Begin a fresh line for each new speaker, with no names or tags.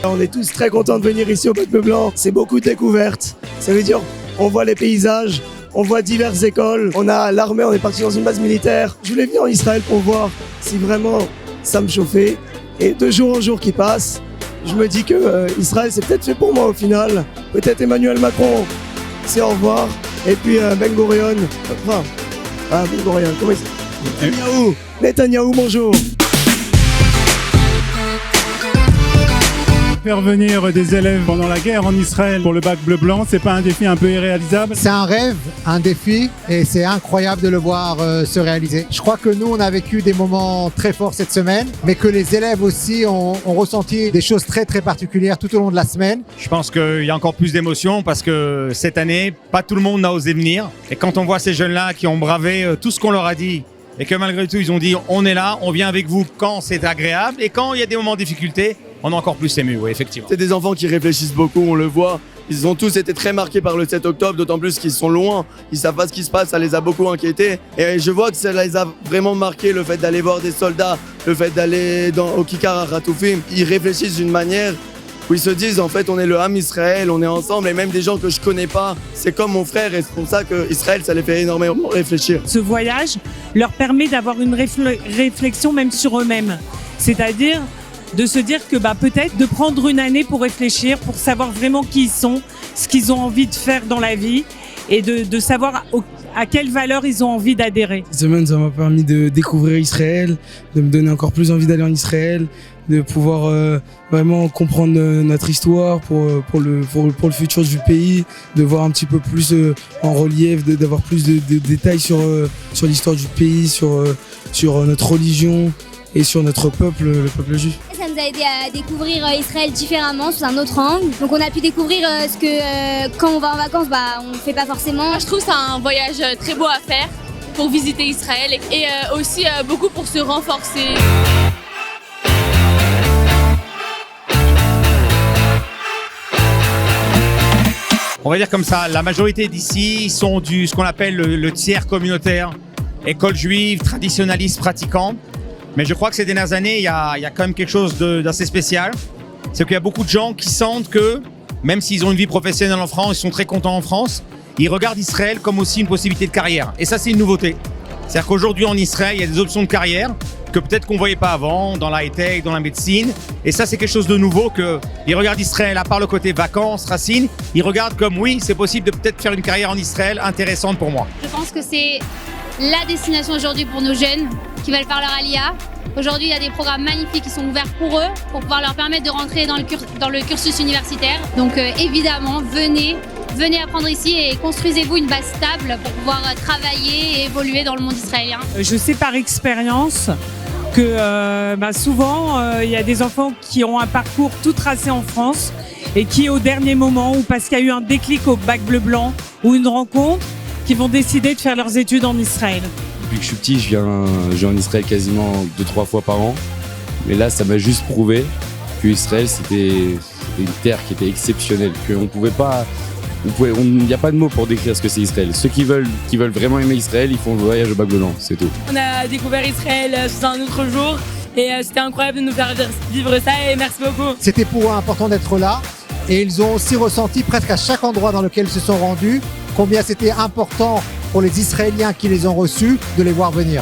On est tous très contents de venir ici au Bac Bleu Blanc. C'est beaucoup de découvertes. Ça veut dire on voit les paysages, on voit diverses écoles, on a l'armée, on est parti dans une base militaire. Je voulais venir en Israël pour voir si vraiment ça me chauffait. Et de jour en jour qui passe, je me dis que Israël c'est peut-être fait pour moi au final. Peut-être Emmanuel Macron, c'est au revoir. Et puis Ben Gurion, Ben Gurion, comment il s'appelle Netanyahou, bonjour.
Faire venir des élèves pendant la guerre en Israël pour le Bac Bleu Blanc, c'est pas un défi un peu irréalisable?
C'est un rêve, un défi, et c'est incroyable de le voir se réaliser. Je crois que nous, on a vécu des moments très forts cette semaine, mais que les élèves aussi ont ressenti des choses très très particulières tout au long de la semaine.
Je pense qu'il y a encore plus d'émotions parce que cette année, pas tout le monde n'a osé venir. Et quand on voit ces jeunes-là qui ont bravé tout ce qu'on leur a dit, et que malgré tout, ils ont dit on est là, on vient avec vous quand c'est agréable, et quand il y a des moments de difficulté, on a encore plus ému, oui, effectivement.
C'est des enfants qui réfléchissent beaucoup, on le voit. Ils ont tous été très marqués par le 7 octobre, d'autant plus qu'ils sont loin. Ils savent pas ce qui se passe, ça les a beaucoup inquiétés. Et je vois que ça les a vraiment marqués, le fait d'aller voir des soldats, le fait d'aller au Kikar HaChatoufim. Ils réfléchissent d'une manière où ils se disent, en fait, on est le Ham Israël, on est ensemble. Et même des gens que je connais pas, c'est comme mon frère. Et c'est pour ça que Israël, ça les fait énormément réfléchir.
Ce voyage leur permet d'avoir une réflexion même sur eux-mêmes. C'est-à-dire de se dire que peut-être de prendre une année pour réfléchir, pour savoir vraiment qui ils sont, ce qu'ils ont envie de faire dans la vie et de savoir à quelle valeur ils ont envie d'adhérer.
Cette semaine, ça m'a permis de découvrir Israël, de me donner encore plus envie d'aller en Israël, de pouvoir vraiment comprendre notre histoire pour le futur du pays, de voir un petit peu plus en relief, d'avoir plus de détails sur l'histoire du pays, sur notre religion et sur notre peuple, le peuple juif.
Ça nous a aidé à découvrir Israël différemment, sous un autre angle. Donc on a pu découvrir ce que quand on va en vacances, on ne fait pas forcément.
Moi, je trouve que c'est un voyage très beau à faire pour visiter Israël et aussi beaucoup pour se renforcer.
On va dire comme ça, la majorité d'ici sont ce qu'on appelle le tiers communautaire, école juive, traditionnaliste, pratiquant. Mais je crois que ces dernières années, il y a quand même quelque chose d'assez spécial. C'est qu'il y a beaucoup de gens qui sentent que, même s'ils ont une vie professionnelle en France, ils sont très contents en France, ils regardent Israël comme aussi une possibilité de carrière. Et ça, c'est une nouveauté. C'est-à-dire qu'aujourd'hui, en Israël, il y a des options de carrière que peut-être qu'on ne voyait pas avant, dans la high-tech, dans la médecine. Et ça, c'est quelque chose de nouveau qu'ils regardent Israël, à part le côté vacances, racines, ils regardent comme, oui, c'est possible de peut-être faire une carrière en Israël intéressante pour moi.
Je pense que c'est la destination aujourd'hui pour nos jeunes qui veulent faire leur Aliyah. Aujourd'hui, il y a des programmes magnifiques qui sont ouverts pour eux, pour pouvoir leur permettre de rentrer dans le cursus universitaire. Donc évidemment, venez apprendre ici et construisez-vous une base stable pour pouvoir travailler et évoluer dans le monde israélien.
Je sais par expérience que souvent, il y a des enfants qui ont un parcours tout tracé en France et qui, au dernier moment, ou parce qu'il y a eu un déclic au Bac Bleu Blanc ou une rencontre, qui vont décider de faire leurs études en Israël.
Depuis que je suis petit, je viens en Israël quasiment 2-3 fois par an. Mais là, ça m'a juste prouvé que Israël, c'était une terre qui était exceptionnelle. Qu'on pouvait pas, il n'y a pas de mots pour décrire ce que c'est Israël. Ceux qui veulent vraiment aimer Israël, ils font le voyage au Bac Bleu Blanc, c'est tout.
On a découvert Israël sous un autre jour et c'était incroyable de nous faire vivre ça et merci beaucoup.
C'était pour eux important d'être là, et ils ont aussi ressenti presque à chaque endroit dans lequel ils se sont rendus combien c'était important pour les Israéliens qui les ont reçus de les voir venir.